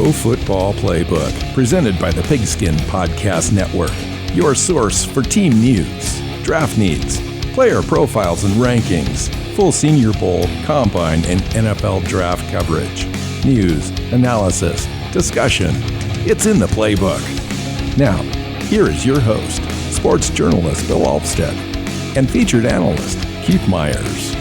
Pro Football Playbook, presented by the Pigskin Podcast Network. Your source for team news, draft needs, player profiles and rankings, full Senior Bowl, Combine, and NFL draft coverage. News, analysis, discussion. It's in the playbook. Now, here is your host, sports journalist Bill Alvstad, and featured analyst Keith Myers.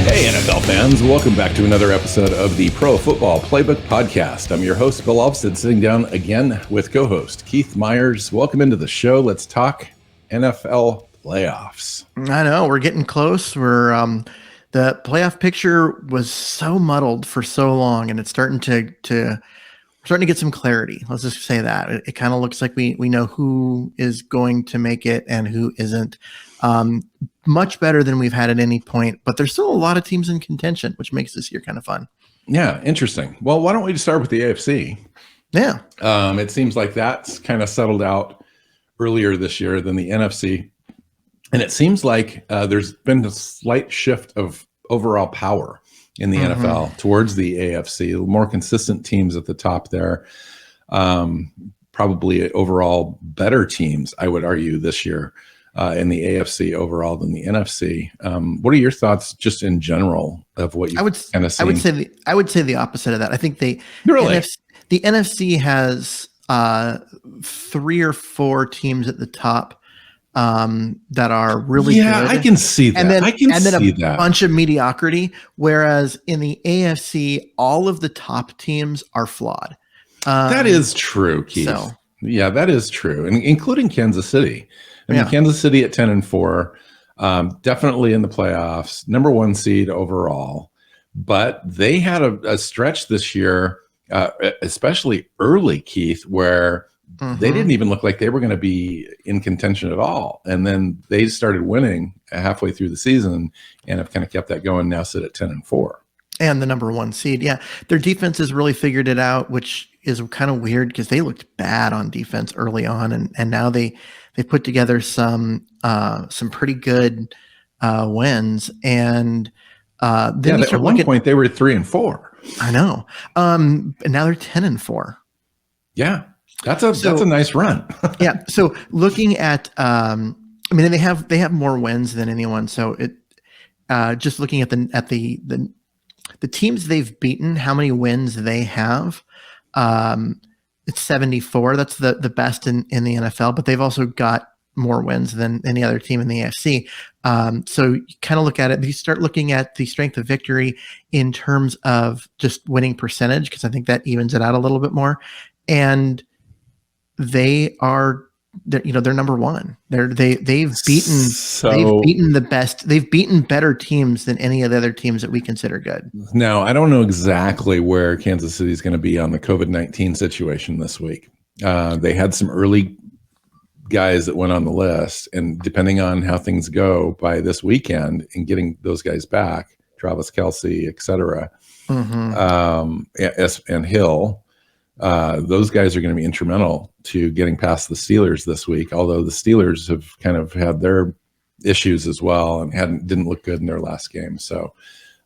Hey NFL fans, welcome back to another episode of the Pro Football Playbook Podcast. I'm your host, Bill Alvstad, sitting down again with co-host Keith Myers. Welcome into the show. Let's talk NFL playoffs. I know, we're getting close. The playoff picture was so muddled for so long, and it's starting to get some clarity. Let's just say that. It kind of looks like we know who is going to make it and who isn't. Much better than we've had at any point, but there's still a lot of teams in contention, which makes this year kind of fun. Yeah, interesting. Well, why don't we start with the AFC? Yeah. It seems like that's kind of settled out earlier this year than the NFC. And it seems like there's been a slight shift of overall power in the NFL towards the AFC, more consistent teams at the top there. Probably overall better teams, I would argue, this year. In the AFC overall than the NFC. What are your thoughts just in general of what you've kind of seen? I would say the opposite of that. I think the NFC has 3 or 4 teams at the top that are really good. I can see that. And then a bunch of mediocrity. Whereas in the AFC, all of the top teams are flawed. That is true, Keith. Yeah, that is true, and including Kansas City. I mean, Kansas City at 10-4, definitely in the playoffs, number 1 seed overall. But they had a stretch this year, especially early, Keith, where they didn't even look like they were going to be in contention at all. And then they started winning halfway through the season and have kind of kept that going, now sit at 10-4. And the number 1 seed. Yeah. Their defense has really figured it out, which is kind of weird because they looked bad on defense early on. And now they put together some pretty good wins. And then at one point they were 3-4. I know. And now they're 10-4. Yeah. That's a nice run. Yeah. So looking at, they have more wins than anyone. So it, just looking at the teams they've beaten, how many wins they have, it's 74. That's the best in the NFL, but they've also got more wins than any other team in the AFC. So you kind of look at it, you start looking at the strength of victory in terms of just winning percentage, because I think that evens it out a little bit more. And they're number 1. They've beaten the best. They've beaten better teams than any of the other teams that we consider good. Now, I don't know exactly where Kansas City is going to be on the COVID-19 situation this week. They had some early guys that went on the list, and depending on how things go by this weekend and getting those guys back, Travis Kelce, et cetera, and Hill, those guys are going to be instrumental to getting past the Steelers this week, although the Steelers have kind of had their issues as well and didn't look good in their last game. So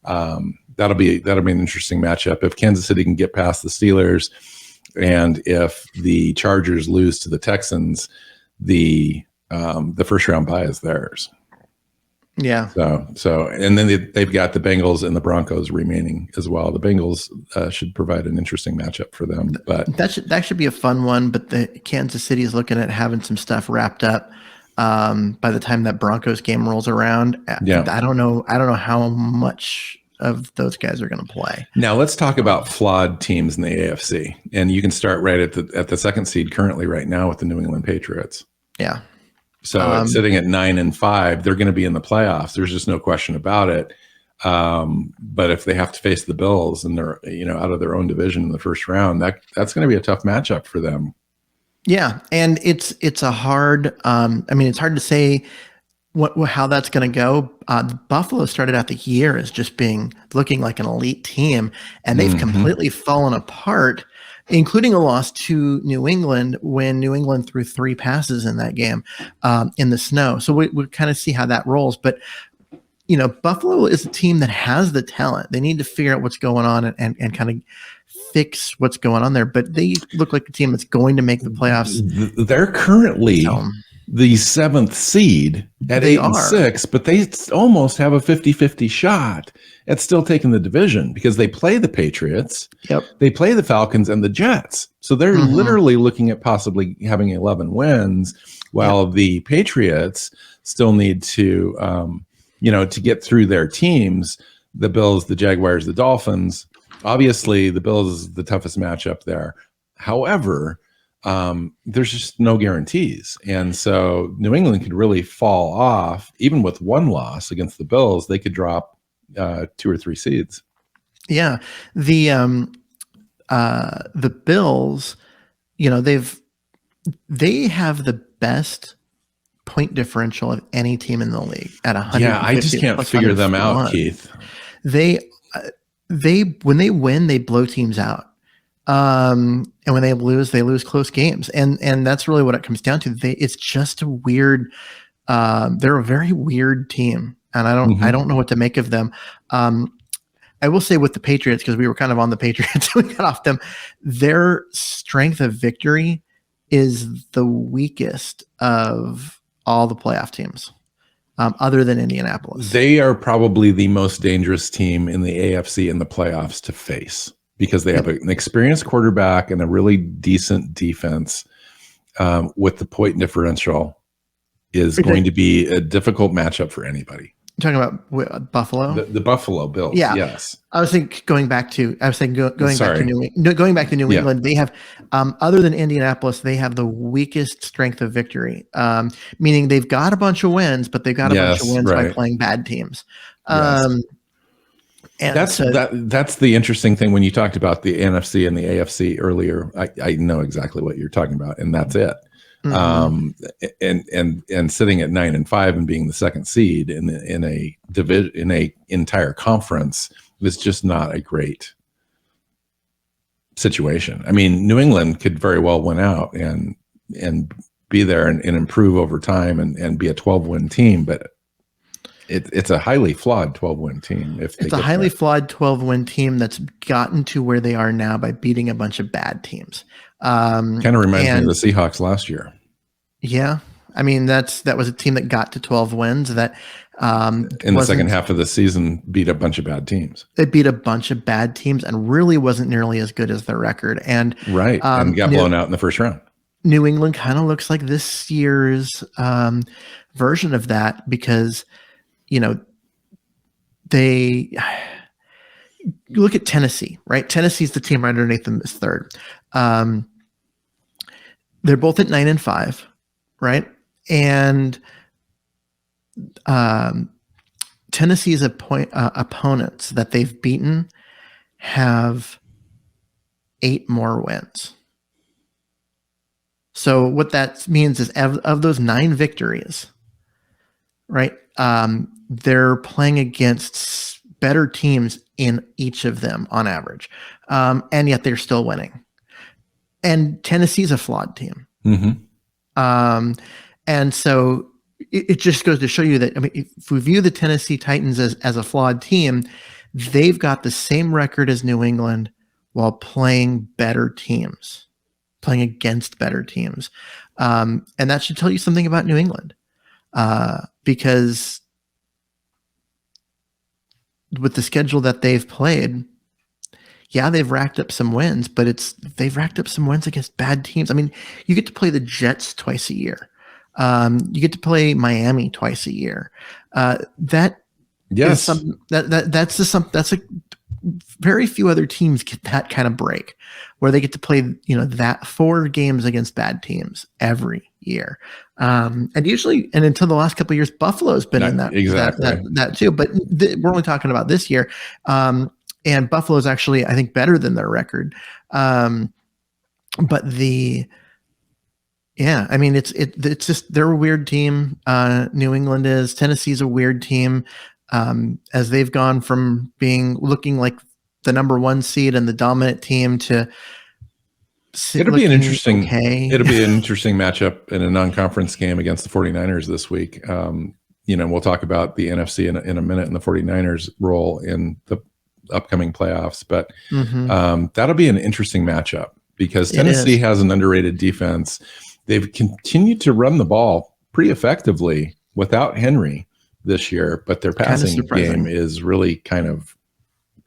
that'll be an interesting matchup. If Kansas City can get past the Steelers, and if the Chargers lose to the Texans, the first round bye is theirs. Yeah. So, and then they've got the Bengals and the Broncos remaining as well. The Bengals should provide an interesting matchup for them, but that should be a fun one. But the Kansas City is looking at having some stuff wrapped up by the time that Broncos game rolls around. Yeah. I don't know how much of those guys are going to play. Now let's talk about flawed teams in the AFC, and you can start right at the 2nd seed currently right now with the New England Patriots. Yeah. So sitting at 9-5, they're going to be in the playoffs. There's just no question about it. But if they have to face the Bills and they're out of their own division in the first round, that's going to be a tough matchup for them. Yeah, and it's a hard. It's hard to say how that's going to go. Buffalo started out the year as just looking like an elite team, and they've completely fallen apart including a loss to New England when New England threw 3 passes in that game in the snow. So we kind of see how that rolls. But, Buffalo is a team that has the talent. They need to figure out what's going on and kind of fix what's going on there. But they look like a team that's going to make the playoffs. They're currently the 7th seed at 8-6, but they almost have a 50-50 shot at still taking the division because they play the Patriots, they play the Falcons and the Jets. So they're literally looking at possibly having 11 wins, while the Patriots still need to, to get through their teams, the Bills, the Jaguars, the Dolphins. Obviously, the Bills is the toughest matchup there. However, there's just no guarantees. And so New England could really fall off. Even with one loss against the Bills, they could drop 2 or 3 seeds. Yeah. The Bills, they have the best point differential of any team in the league at 100. Yeah, I just can't figure them out, Keith. They when they win, they blow teams out. And when they lose close games. And that's really what it comes down to. It's just a weird, they're a very weird team. And I don't know what to make of them. I will say with the Patriots, because we were kind of on the Patriots, we got off them, their strength of victory is the weakest of all the playoff teams, other than Indianapolis. They are probably the most dangerous team in the AFC in the playoffs to face, because they have an experienced quarterback and a really decent defense. With the point differential is going to be a difficult matchup for anybody. You're talking about Buffalo? The Buffalo Bills. Yeah. Yes. I was thinking going back to New England, they have, other than Indianapolis, they have the weakest strength of victory. Meaning they've got a bunch of wins, but they've got a bunch of wins by playing bad teams. And that's the interesting thing when you talked about the NFC and the AFC earlier. I know exactly what you're talking about, and that's it. And sitting at 9-5 and being the 2nd seed in a division, in a entire conference, is just not a great situation. I mean, New England could very well win out and be there and improve over time and be a 12-win team, but it's a highly flawed 12-win team. It's a highly flawed 12-win team that's gotten to where they are now by beating a bunch of bad teams. Kind of reminds me of the Seahawks last year. Yeah. I mean, that was a team that got to 12 wins that in the second half of the season beat a bunch of bad teams. They beat a bunch of bad teams and really wasn't nearly as good as their record. And and got blown out in the first round. New England kind of looks like this year's version of that, because they look at Tennessee, right? Tennessee's the team right underneath them is 3rd. They're both at 9-5, right? And Tennessee's opponents that they've beaten have 8 more wins. So what that means is of those 9 victories, right? They're playing against better teams in each of them on average. And yet they're still winning. And Tennessee's a flawed team. And so it just goes to show you that, I mean, if we view the Tennessee Titans as a flawed team, they've got the same record as New England while playing better teams, playing against better teams. And that should tell you something about New England, because with the schedule that they've played, yeah, they've racked up some wins, but they've racked up some wins against bad teams. I mean, you get to play the Jets twice a year. You get to play Miami twice a year. That's very few other teams get that kind of break where they get to play, that 4 games against bad teams every year. And usually, and until the last couple of years, Buffalo's been in that, that too, but we're only talking about this year. And Buffalo's actually, I think, better than their record. But I mean, it's just, they're a weird team. New England is. Tennessee's a weird team. As they've gone from looking like the number 1 seed and the dominant team to It'll be an interesting matchup in a non-conference game against the 49ers this week. We'll talk about the NFC in a minute and the 49ers role in the upcoming playoffs, but that'll be an interesting matchup because Tennessee has an underrated defense. They've continued to run the ball pretty effectively without Henry this year, but their passing game is really kind of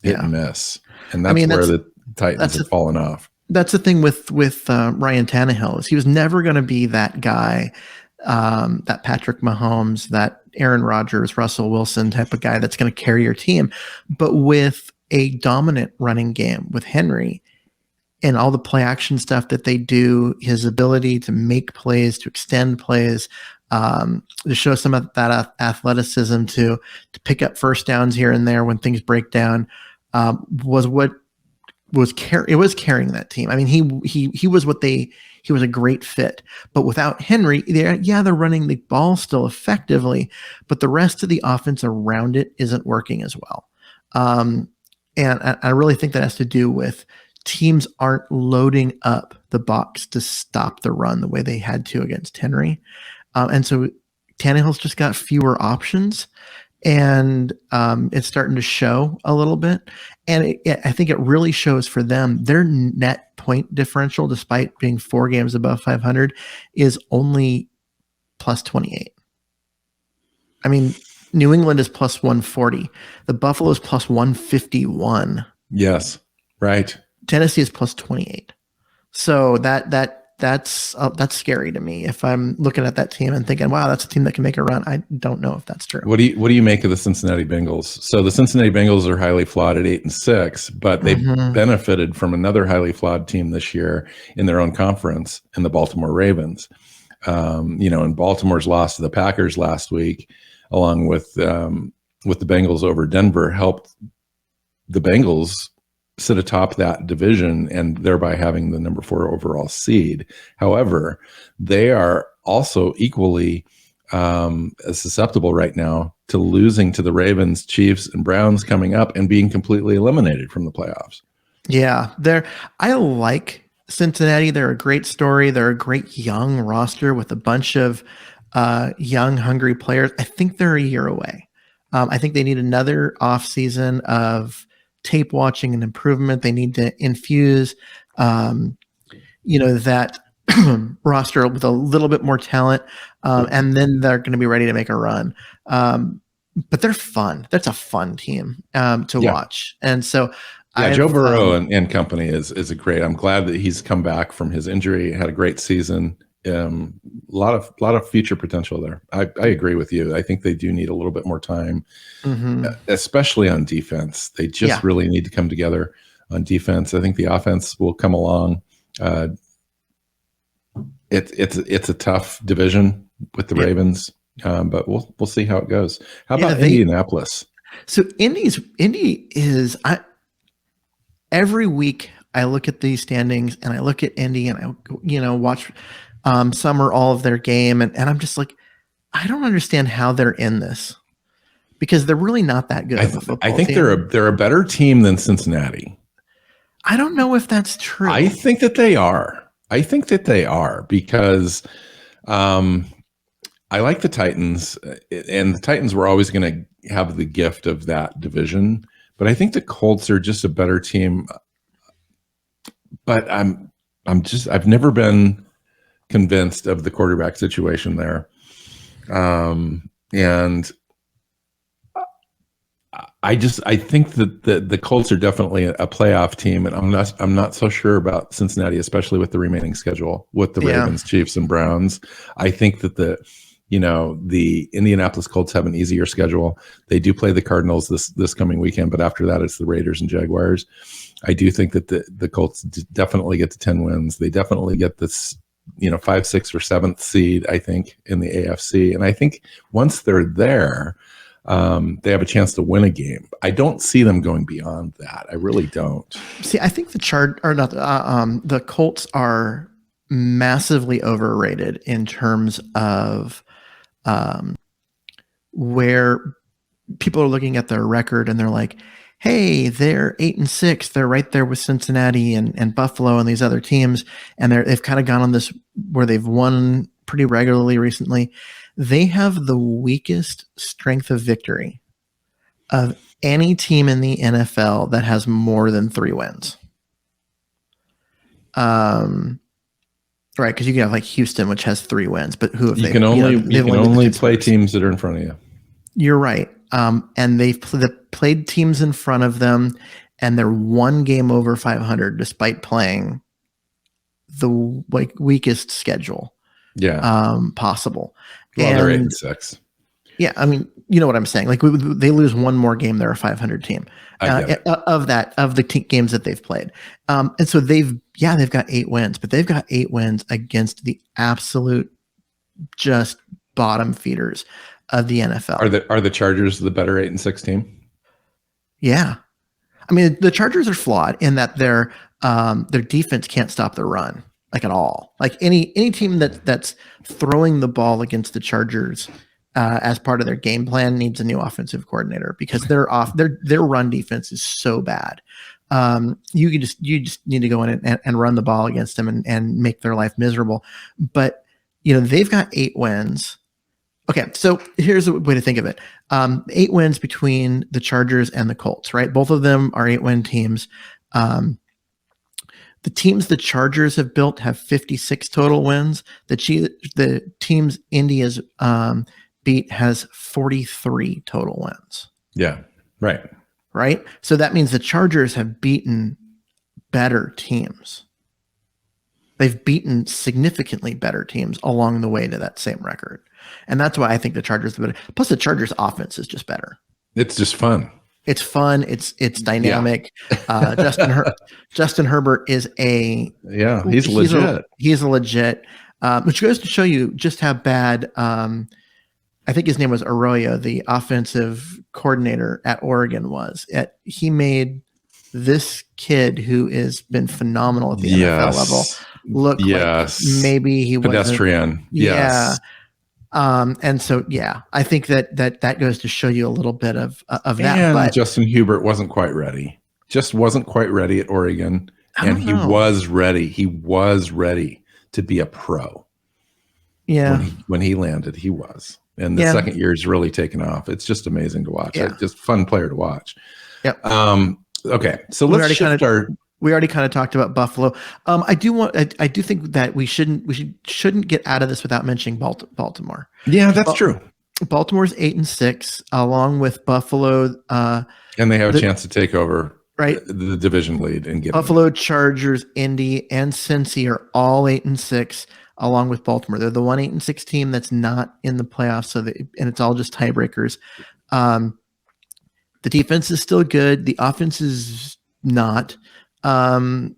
hit and miss. And that's where the Titans have fallen off. That's the thing with Ryan Tannehill is he was never going to be that guy, that Patrick Mahomes, that Aaron Rodgers, Russell Wilson type of guy that's going to carry your team. But with a dominant running game with Henry and all the play action stuff that they do, his ability to make plays, to extend plays, to show some of that athleticism to pick up first downs here and there when things break down, was carrying that team. I mean, he was a great fit, but without Henry, they're running the ball still effectively, but the rest of the offense around it isn't working as well. And I really think that has to do with teams aren't loading up the box to stop the run the way they had to against Henry. And so Tannehill's just got fewer options. And it's starting to show a little bit. And I think it really shows for them. Their net point differential, despite being 4 games above 500, is only plus 28. I mean, New England is plus 140. The Buffalo is plus 151. Yes, right. Tennessee is plus 28. So that's scary to me. If I'm looking at that team and thinking, wow, that's a team that can make a run. I don't know if that's true. What do you make of the Cincinnati Bengals? So the Cincinnati Bengals are highly flawed at 8-6, but they benefited from another highly flawed team this year in their own conference in the Baltimore Ravens. And Baltimore's loss to the Packers last week, along with the Bengals over Denver, helped the Bengals sit atop that division and thereby having the number 4 overall seed. However, they are also equally susceptible right now to losing to the Ravens, Chiefs, and Browns coming up and being completely eliminated from the playoffs. Yeah, I like Cincinnati. They're a great story. They're a great young roster with a bunch of young, hungry players. I think they're a year away. I think they need another offseason of tape watching and improvement. They need to infuse, that roster with a little bit more talent, and then they're going to be ready to make a run. But they're fun. That's a fun team to watch. And so, Joe Burrow and company is a great. I'm glad that he's come back from his injury. Had a great season. A lot of future potential there. I agree with you. I think they do need a little bit more time, especially on defense. They just really need to come together on defense. I think the offense will come along. It's a tough division with the Ravens, but we'll see how it goes. How about Indianapolis? So Indy is every week I look at these standings and I look at Indy and I watch some or all of their game, and I'm just like, I don't understand how they're in this because they're really not that good of a football team. I think they're a better team than Cincinnati. I don't know if that's true. I think that they are. Because I like the Titans, and the Titans were always going to have the gift of that division. But I think the Colts are just a better team. But I've never been convinced of the quarterback situation there. And I think that the Colts are definitely a playoff team, and I'm not so sure about Cincinnati, especially with the remaining schedule with the Ravens, Chiefs, and Browns. I think that the Indianapolis Colts have an easier schedule. They do play the Cardinals this coming weekend, but after that, it's the Raiders and Jaguars. I do think that the Colts definitely get to 10 wins. They definitely get this 5th, 6th, or 7th seed, I think, in the AFC. And I think once they're there, they have a chance to win a game. I don't see them going beyond that. I really don't. See, I think the Colts are massively overrated in terms of where people are looking at their record and they're like, hey, they're 8-6. They're right there with Cincinnati and Buffalo and these other teams. And they've kind of gone on this where they've won pretty regularly recently. They have the weakest strength of victory of any team in the NFL that has more than 3 wins. Right, because you can have like Houston, which has 3 wins, but who have you can only play teams that are in front of you. You're right. And they've played teams in front of them, and they're 1 game over 500 despite playing the weakest schedule possible. Well, they're 8-6. Yeah, I mean, you know what I'm saying. Like they lose 1 more game, they're a 500 team of the games that they've played. And so they've got 8 wins, but they've got 8 wins against the absolute just bottom feeders of the NFL. Are the Chargers the better 8-6 team? Yeah. I mean, the Chargers are flawed in that their defense can't stop the run, like at all. Like any team that's throwing the ball against the Chargers as part of their game plan needs a new offensive coordinator, because their run defense is so bad. You just need to go in and run the ball against them and make their life miserable. But they've got 8 wins. Okay, so here's a way to think of it. 8 wins between the Chargers and the Colts, right? Both of them are 8-win teams. The teams the Chargers have built have 56 total wins. The teams Indy has beat has 43 total wins. Yeah, right. Right? So that means the Chargers have beaten better teams. They've beaten significantly better teams along the way to that same record. And that's why I think the Chargers are better. Plus, the Chargers' offense is just better. It's just fun. It's fun. It's dynamic. Yeah. Justin Herbert is he's legit. He's a legit, which goes to show you just how bad. I think his name was Arroyo, the offensive coordinator at Oregon, was. He made this kid who has been phenomenal at the NFL level look like maybe he was pedestrian. Yeah. And so, I think that goes to show you a little bit of that. And but Justin Herbert wasn't quite ready. Just wasn't quite ready at Oregon. And he was ready. He was ready to be a pro. Yeah. When he landed, he was. And the second year is really taken off. It's just amazing to watch. Yeah. It's just fun player to watch. Yep. Okay. So let's shift we already kind of talked about Buffalo. I do think that we shouldn't get out of this without mentioning Baltimore. Yeah, that's true. Baltimore's 8-6, along with Buffalo. And they have a chance to take over the division lead and get Buffalo, Chargers, Indy, and Cincy are all 8-6, along with Baltimore. They're the 8-6 team that's not in the playoffs, and it's all just tiebreakers. The defense is still good. The offense is not. But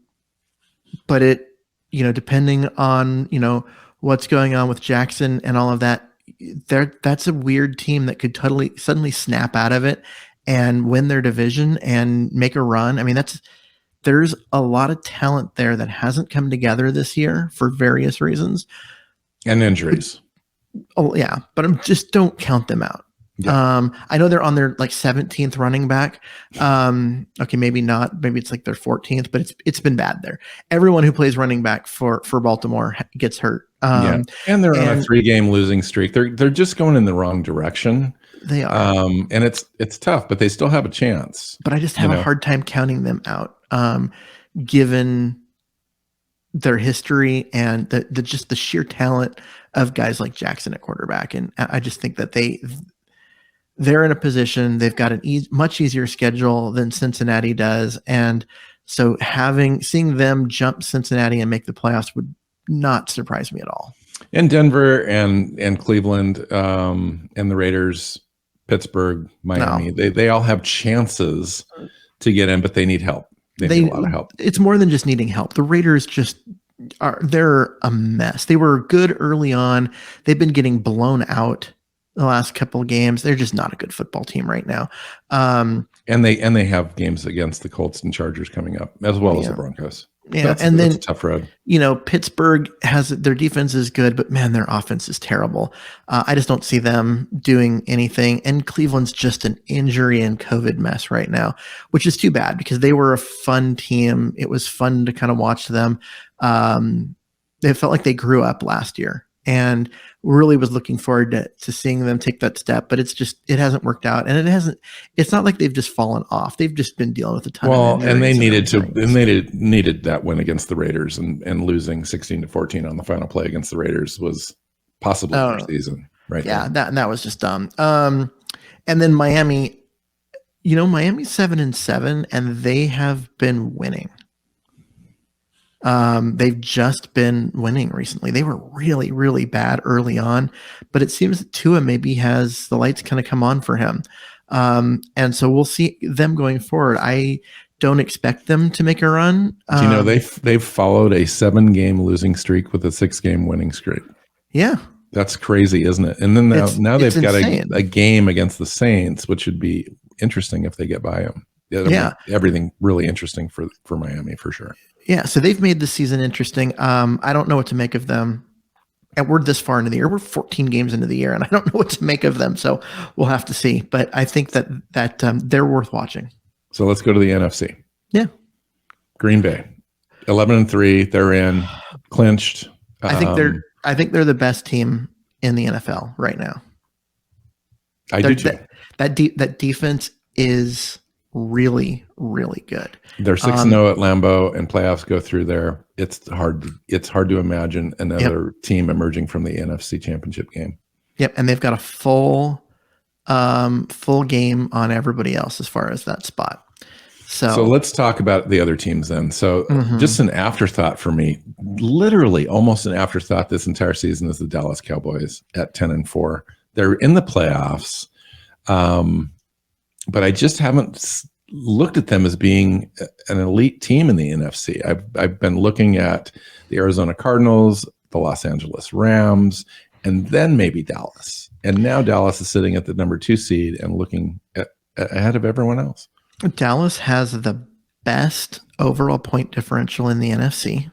it, depending on, what's going on with Jackson and all of that, that's a weird team that could suddenly snap out of it and win their division and make a run. I mean, there's a lot of talent there that hasn't come together this year for various reasons. And injuries. But just don't count them out. Yeah. I know they're on their 17th running back. Okay, maybe not. Maybe it's their 14th, but it's been bad there. Everyone who plays running back for Baltimore gets hurt. And they're on a 3-game losing streak. They're just going in the wrong direction. They are. And it's tough, but they still have a chance. But I just have a hard time counting them out, given their history and the sheer talent of guys like Jackson at quarterback. And I just think that they're in a position, they've got an much easier schedule than Cincinnati does. And so seeing them jump Cincinnati and make the playoffs would not surprise me at all. And Denver and Cleveland and the Raiders, Pittsburgh, Miami, they all have chances to get in, but they need help. They need a lot of help. It's more than just needing help. The Raiders they're a mess. They were good early on. They've been getting blown out the last couple of games. They're just not a good football team right now. And they have games against the Colts and Chargers coming up, as well as the Broncos. Yeah, that's a tough road. Pittsburgh has their defense is good, but man, their offense is terrible. I just don't see them doing anything. And Cleveland's just an injury and COVID mess right now, which is too bad because they were a fun team. It was fun to kind of watch them. They felt like they grew up last year, and really was looking forward to seeing them take that step. But it hasn't worked out, and it's not like they've just fallen off. They've just been dealing with a ton of injuries. And they needed that win against the Raiders, and losing 16-14 on the final play against the Raiders was possibly their season, right? Yeah, that was just dumb. And then Miami, Miami's 7-7, and they have been winning. They've just been winning recently. They were really, really bad early on, but it seems that Tua maybe has the lights kind of come on for him. And so we'll see them going forward. I don't expect them to make a run. They've followed a 7-game losing streak with a 6-game winning streak. Yeah. That's crazy, isn't it? And then now they've got a game against the Saints, which would be interesting if they get by them. Yeah. Everything really interesting for Miami for sure. Yeah, so they've made the season interesting. I don't know what to make of them. And we're this far into the year. We're 14 games into the year, and I don't know what to make of them. So we'll have to see. But I think that they're worth watching. So let's go to the NFC. Yeah. Green Bay, 11-3. They're in, clinched. I think they're the best team in the NFL right now. I do too. That defense is really, really good. They're 6-0 at Lambeau, and playoffs go through there. It's hard to imagine another team emerging from the NFC Championship game. Yep, and they've got a full game on everybody else as far as that spot. So let's talk about the other teams then. So just an afterthought for me, literally almost an afterthought this entire season is the Dallas Cowboys at 10-4. They're in the playoffs. But I just haven't looked at them as being an elite team in the NFC. I've been looking at the Arizona Cardinals, the Los Angeles Rams, and then maybe Dallas. And now Dallas is sitting at the number 2 seed and looking ahead of everyone else. Dallas has the best overall point differential in the NFC,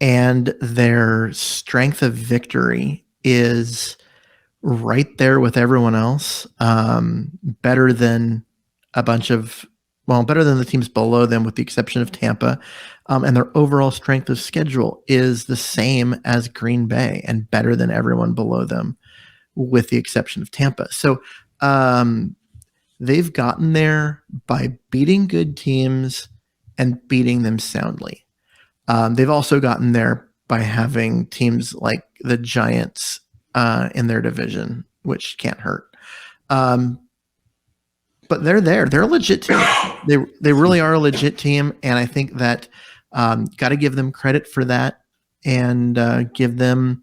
and their strength of victory is right there with everyone else, better than the teams below them, with the exception of Tampa. And their overall strength of schedule is the same as Green Bay and better than everyone below them, with the exception of Tampa. So they've gotten there by beating good teams and beating them soundly. They've also gotten there by having teams like the Giants in their division, which can't hurt. But they're there. They're a legit team. They really are a legit team, and I think that got to give them credit for that, and give them,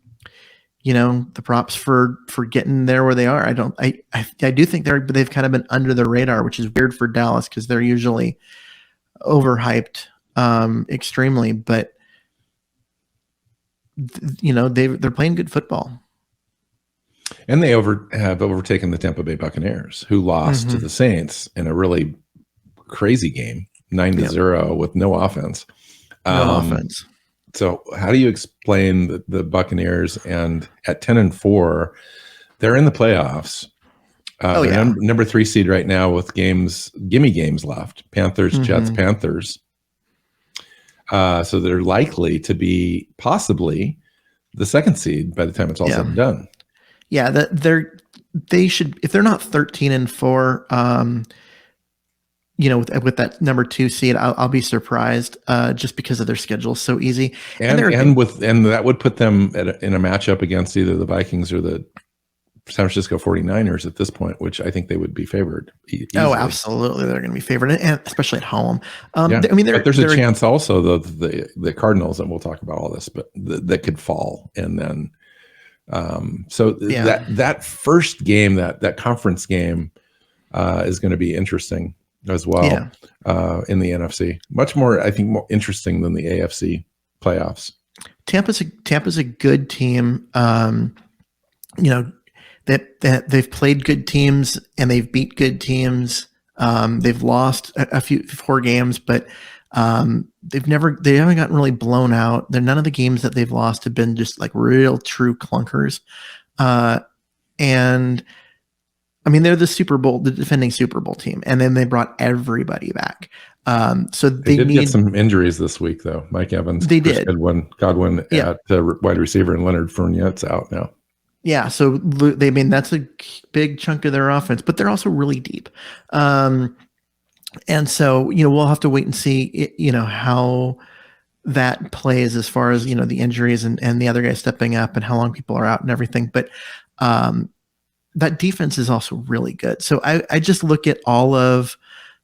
the props for getting there where they are. I do think they've kind of been under the radar, which is weird for Dallas because they're usually overhyped extremely, but they're playing good football. And they have overtaken the Tampa Bay Buccaneers, who lost to the Saints in a really crazy game, 9-0 with no offense. So how do you explain the Buccaneers? And at 10-4, they're in the playoffs. Number 3 seed right now with gimme games left. Panthers, Jets, Panthers. So they're likely to be possibly the 2nd seed by the time it's all said and done. Yeah, they should, if they're not 13-4, with that number 2 seed, I'll be surprised, just because of their schedule so easy. And that would put them in a matchup against either the Vikings or the San Francisco 49ers at this point, which I think they would be favored. Easily. Oh, absolutely, they're going to be favored, and especially at home. But there's a chance also the Cardinals, and we'll talk about all this, but that could fall, and then. That first game, that conference game, is going to be interesting as well. In the NFC, much more, I think, more interesting than the AFC playoffs. Tampa's a good team. That they've played good teams and they've beat good teams. They've lost a few 4 games, but They haven't gotten really blown out. None of the games that they've lost have been just like real true clunkers. And I mean, they're the defending Super Bowl team, and then they brought everybody back. So they did get some injuries this week, though. Mike Evans, Chris Godwin at wide receiver, and Leonard Fournette's out now. Yeah, so that's a big chunk of their offense, but they're also really deep. And so, we'll have to wait and see, how that plays as far as, the injuries and the other guys stepping up and how long people are out and everything. But that defense is also really good. So I just look at all of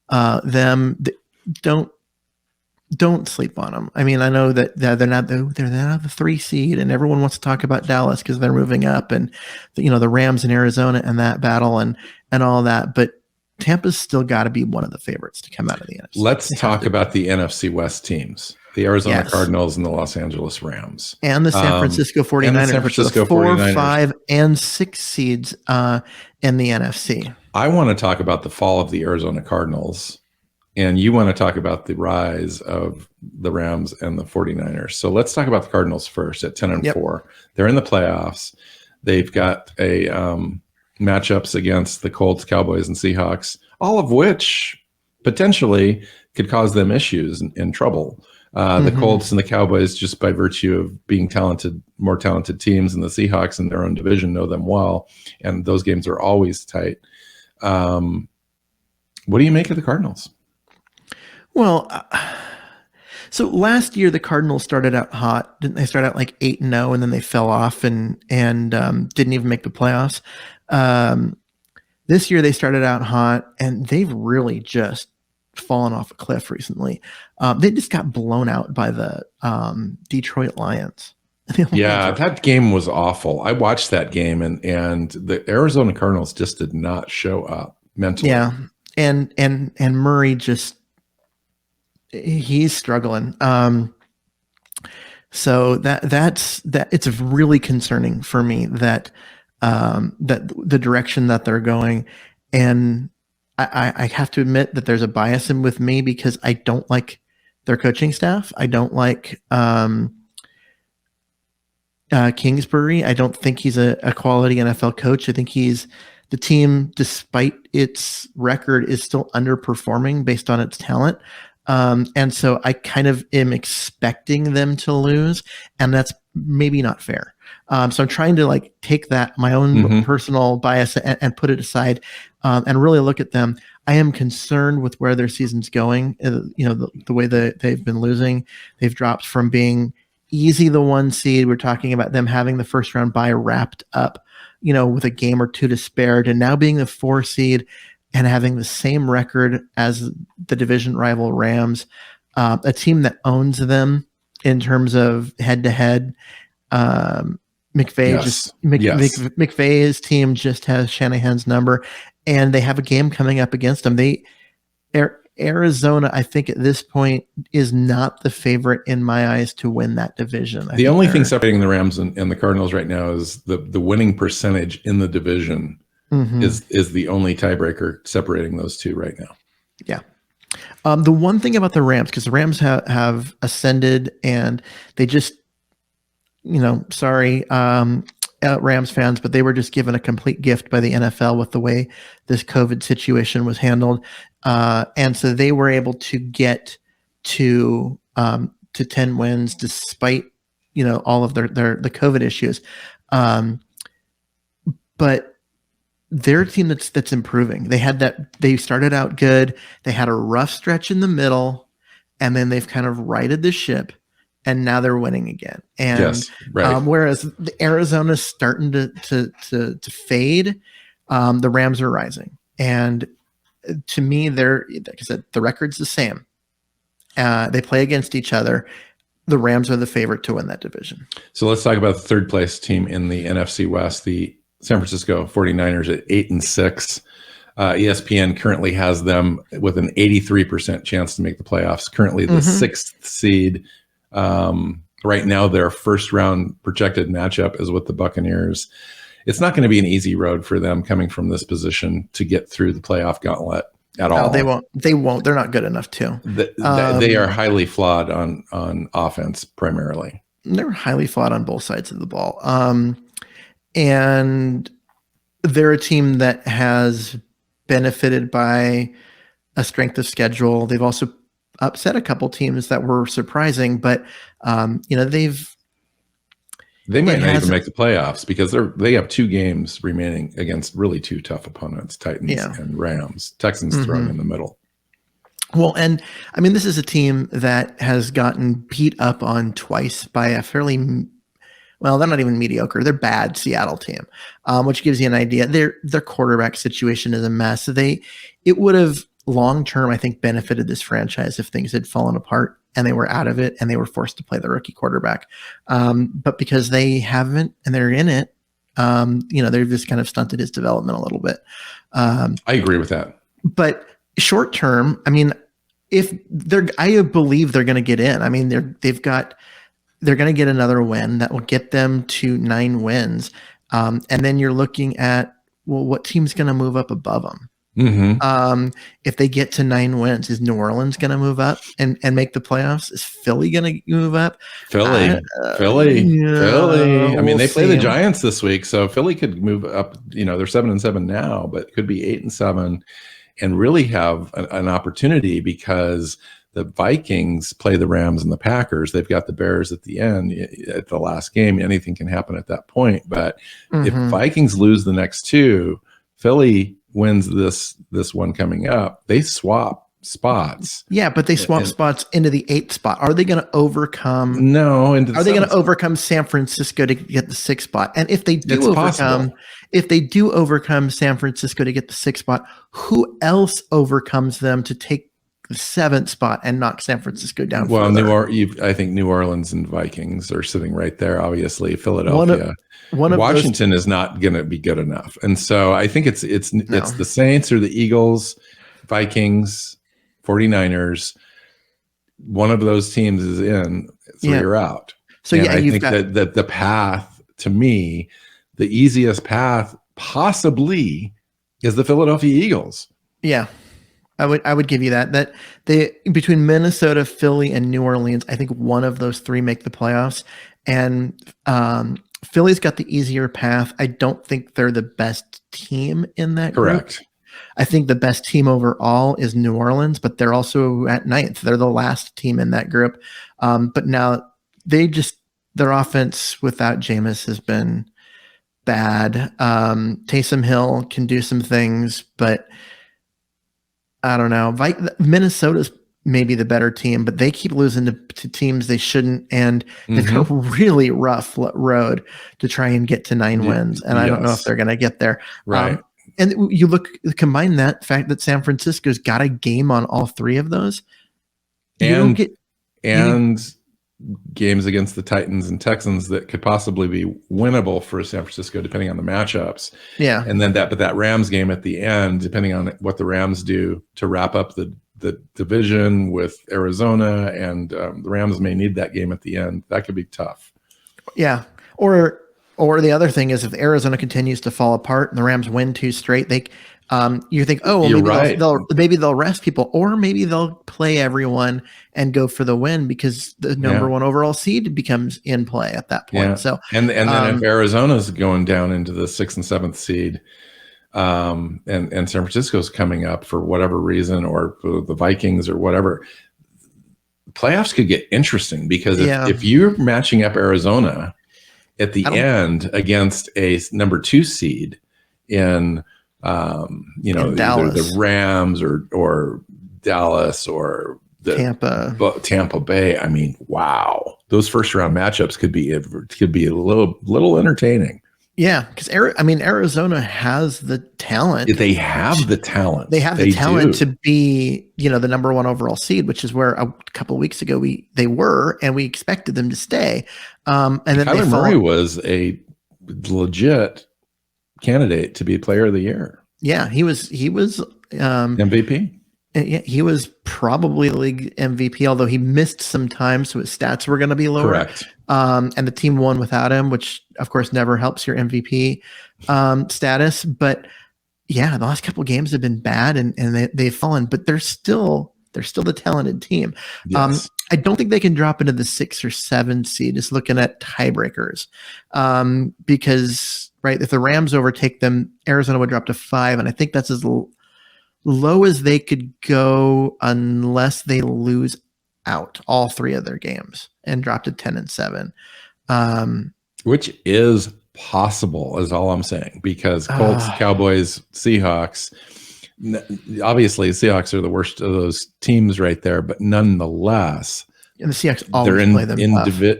them. Don't sleep on them. I mean, I know that they're not the 3 seed, and everyone wants to talk about Dallas because they're moving up, and the Rams in Arizona and that battle and all that. But Tampa's still got to be one of the favorites to come out of the NFC. Let's talk about the NFC West teams: the Arizona Cardinals and the Los Angeles Rams, and the San Francisco 49ers, which are the 4, 5, and 6 seeds in the NFC. I want to talk about the fall of the Arizona Cardinals. And you want to talk about the rise of the Rams and the 49ers. So let's talk about the Cardinals first at 10-4. They're in the playoffs. They've got a matchups against the Colts, Cowboys, and Seahawks, all of which potentially could cause them issues and trouble. The Colts and the Cowboys, just by virtue of being more talented teams, and the Seahawks in their own division know them well. And those games are always tight. What do you make of the Cardinals? Well, so last year the Cardinals started out hot. Didn't they start out like 8-0, and then they fell off and didn't even make the playoffs. This year they started out hot, and they've really just fallen off a cliff recently. They just got blown out by the Detroit Lions. Yeah, that game was awful. I watched that game, and the Arizona Cardinals just did not show up mentally. Yeah, and Murray just. He's struggling. So that's it's really concerning for me that the direction that they're going. And I have to admit that there's a bias in with me because I don't like their coaching staff. I don't like Kingsbury. I don't think he's a quality NFL coach. I think the team, despite its record, is still underperforming based on its talent. And so I kind of am expecting them to lose, and that's maybe not fair. So I'm trying to take my own personal bias and put it aside, and really look at them. I am concerned with where their season's going. The way that they've been losing, they've dropped from being easy the 1 seed. We're talking about them having the first round bye wrapped up, with a game or 2 to spare, to now being the 4 seed and having the same record as the division rival Rams, a team that owns them in terms of head-to-head. McVay's team just has Shanahan's number, and they have a game coming up against them. Arizona, I think at this point, is not the favorite in my eyes to win that division. The only thing separating the Rams and the Cardinals right now is the winning percentage in the division. Is the only tiebreaker separating those two right now. Yeah. The one thing about the Rams, because the Rams have ascended, and they just, sorry, Rams fans, but they were just given a complete gift by the NFL with the way this COVID situation was handled. And so they were able to get to 10 wins despite, all of the COVID issues. But they're a team that's improving. They started out good. They had a rough stretch in the middle, and then they've kind of righted the ship, and now they're winning again. And whereas the Arizona's starting to fade, the Rams are rising. And to me, like I said, the record's the same. They play against each other. The Rams are the favorite to win that division. So let's talk about the third place team in the NFC West, the San Francisco 49ers at 8-6. ESPN currently has them with an 83% chance to make the playoffs. Currently the 6th seed. Right now, their first round projected matchup is with the Buccaneers. It's not going to be an easy road for them coming from this position to get through the playoff gauntlet. at all. They won't. They're not good enough to. They are highly flawed on offense primarily. They're highly flawed on both sides of the ball. And they're a team that has benefited by a strength of schedule. They've also upset a couple teams that were surprising, but they might not even make the playoffs because they have 2 games remaining against really 2 tough opponents, Titans and Rams. Texans thrown in the middle. Well, and I mean, this is a team that has gotten beat up on twice by a fairly, well, they're not even mediocre. They're bad Seattle team, which gives you an idea. Their quarterback situation is a mess. It would have long-term, I think, benefited this franchise if things had fallen apart and they were out of it and they were forced to play the rookie quarterback. But because they haven't and they're in it, they've just kind of stunted his development a little bit. I agree with that. But short term, I mean, I believe they're going to get in. I mean, they're going to get another win that will get them to 9 wins. And then you're looking at, well, what team's going to move up above them? Mm-hmm. If they get to 9 wins, is New Orleans going to move up and make the playoffs? Is Philly going to move up? Philly. I mean, they play the Giants this week, so Philly could move up. They're 7-7 now, but could be 8-7 and really have an opportunity because the Vikings play the Rams and the Packers. They've got the Bears at the end at the last game. Anything can happen at that point. But if Vikings lose the next 2, Philly wins this one coming up, they swap spots. Yeah, but they swap spots into the 8th spot. Are they going to overcome? No. Are they going to overcome San Francisco to get the 6th spot? And if they do overcome San Francisco to get the 6th spot, who else overcomes them to take the 7th spot and knock San Francisco down? Well, I think New Orleans and Vikings are sitting right there. Obviously, Philadelphia. Washington is not going to be good enough, and so I think it's the Saints or the Eagles, Vikings, 49ers. One of those teams is in, so you're out. So and I think that the path, to me, the easiest path possibly is the Philadelphia Eagles. Yeah, I would give you that. That between Minnesota, Philly, and New Orleans, I think one of those 3 make the playoffs, and Philly's got the easier path. I don't think they're the best team in that group. Correct. I think the best team overall is New Orleans, but they're also at 9th. They're the last team in that group. But now their offense without Jameis has been bad. Taysom Hill can do some things, but I don't know. Minnesota's maybe the better team, but they keep losing to teams they shouldn't, and they've got a really rough road to try and get to 9 wins, and I don't know if they're going to get there. Right. And combine that fact that San Francisco's got a game on all 3 of those, and games against the Titans and Texans that could possibly be winnable for San Francisco, depending on the matchups. Yeah, and then that Rams game at the end, depending on what the Rams do to wrap up the division with Arizona, and the Rams may need that game at the end. That could be tough. Yeah. Or the other thing is, if Arizona continues to fall apart and the Rams win 2 straight, you think, oh, well, maybe they'll rest people, or maybe they'll play everyone and go for the win because the number 1 overall seed becomes in play at that point. Yeah. So and then if Arizona's going down into the 6th and 7th seed, and San Francisco's coming up for whatever reason, or the Vikings or whatever, playoffs could get interesting because if you're matching up Arizona at the end against a number 2 seed in either the Rams or Dallas or Tampa Bay, I mean, wow, those first round matchups could be a little entertaining. Yeah, because Arizona has the talent. They have the talent. They have the talent to be, the number 1 overall seed, which is where a couple of weeks ago they were, and we expected them to stay. And then Kyler Murray was a legit candidate to be Player of the Year. Yeah, he was MVP. Yeah, he was probably league MVP, although he missed some time, so his stats were going to be lower. Correct. And the team won without him, which of course never helps your MVP status. But the last couple of games have been bad and they've fallen, but they're still the talented team. Yes. I don't think they can drop into the 6 or 7 seed, just looking at tiebreakers. Because, right, if the Rams overtake them, Arizona would drop to 5, and I think that's as low as they could go unless they lose out all 3 of their games and drop to 10 and 7. Which is possible, is all I'm saying, because Colts, Cowboys, Seahawks, obviously Seahawks are the worst of those teams right there, but nonetheless, and the Seahawks always play them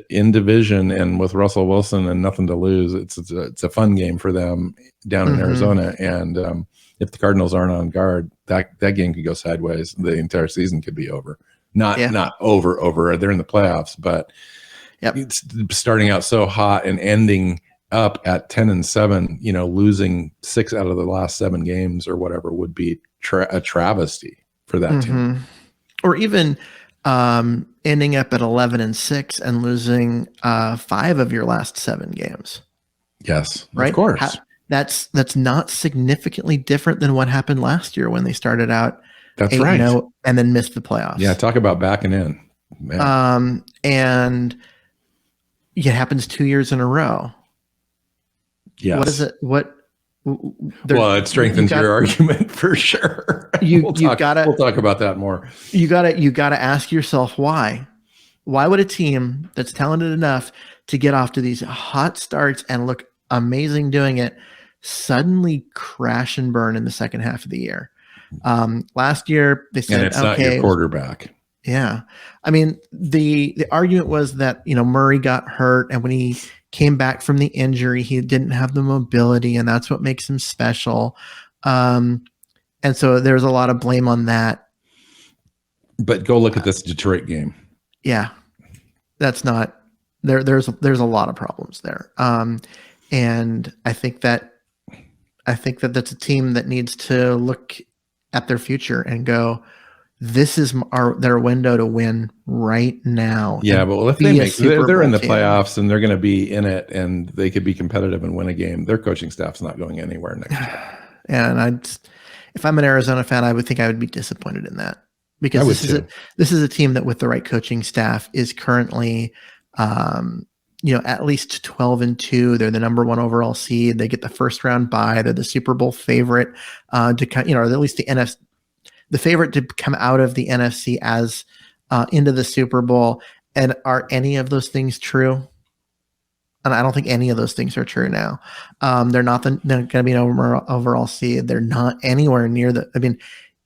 in division, and with Russell Wilson and nothing to lose, it's a fun game for them down in Arizona. And if the Cardinals aren't on guard, that game could go sideways. The entire season could be over. Not over. They're in the playoffs, but it's starting out so hot and ending up at 10 and 7, losing 6 out of the last 7 games or whatever would be a travesty for that team. Or even ending up at 11 and 6 and losing 5 of your last 7 games. Yes, right. Of course. That's not significantly different than what happened last year when they started out. That's right. And then missed the playoffs. Yeah. Talk about backing in. Man. And it happens 2 years in a row. Yes. What is it? Well, it strengthens your argument for sure. We'll talk about that more. You gotta ask yourself why. Why would a team that's talented enough to get off to these hot starts and look amazing doing it suddenly crash and burn in the second half of the year? Last year they said, and it's not your quarterback. Yeah. I mean, the argument was that, Murray got hurt, and when he came back from the injury, he didn't have the mobility, and that's what makes him special. And so there's a lot of blame on that. But go look at this Detroit game. Yeah. That's not there's a lot of problems there. And I think that that's a team that needs to look at their future and go, this is their window to win right now. Yeah, but if they're in the playoffs and they're going to be in it and they could be competitive and win a game, their coaching staff's not going anywhere next year. And if I'm an Arizona fan, I would think I would be disappointed in that, because this is a team that with the right coaching staff is currently, at least 12-2. They're the number 1 overall seed. They get the first round bye. They're the Super Bowl favorite or at least the favorite to come out of the NFC as into the Super Bowl. And are any of those things true? And I don't think any of those things are true now. They're going to be an overall seed. They're not anywhere near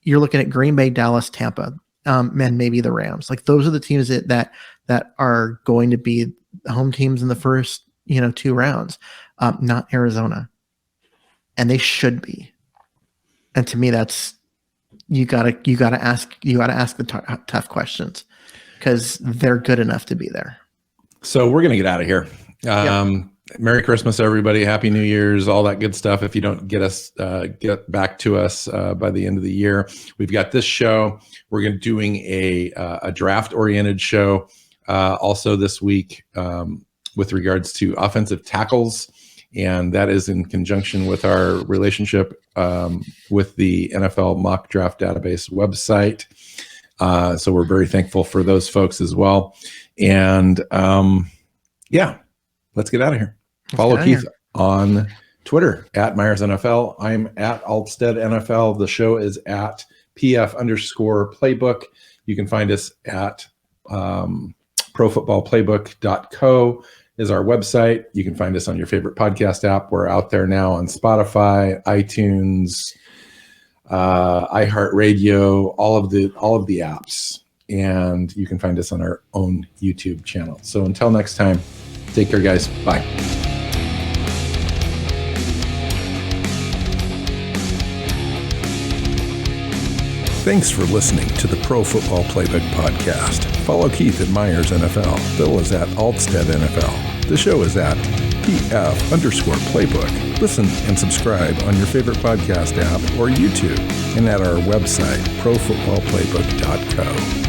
you're looking at Green Bay, Dallas, Tampa, and maybe the Rams. Like, those are the teams that are going to be home teams in the first, 2 rounds, not Arizona. And they should be. And to me, that's, you gotta ask the tough questions, because they're good enough to be there. So we're gonna get out of here. Merry Christmas, everybody. Happy New Year's, all that good stuff. If you don't get back to us by the end of the year, we've got this show. We're going to doing a draft oriented show also this week with regards to offensive tackles. And that is in conjunction with our relationship with the NFL Mock Draft Database website. So we're very thankful for those folks as well. And let's get out of here. Follow Keith on Twitter at Myers NFL. I'm at Alvstad NFL. The show is at PF_Playbook. You can find us at ProFootballPlaybook.co is our website. You can find us on your favorite podcast app. We're out there now on Spotify, iTunes, iHeartRadio, all of the apps. And you can find us on our own YouTube channel. So until next time, take care, guys. Bye. Thanks for listening to the Pro Football Playbook Podcast. Follow Keith at Myers NFL. Bill is at Alvstad NFL. The show is at PF_Playbook. Listen and subscribe on your favorite podcast app or YouTube, and at our website, ProFootballPlaybook.co.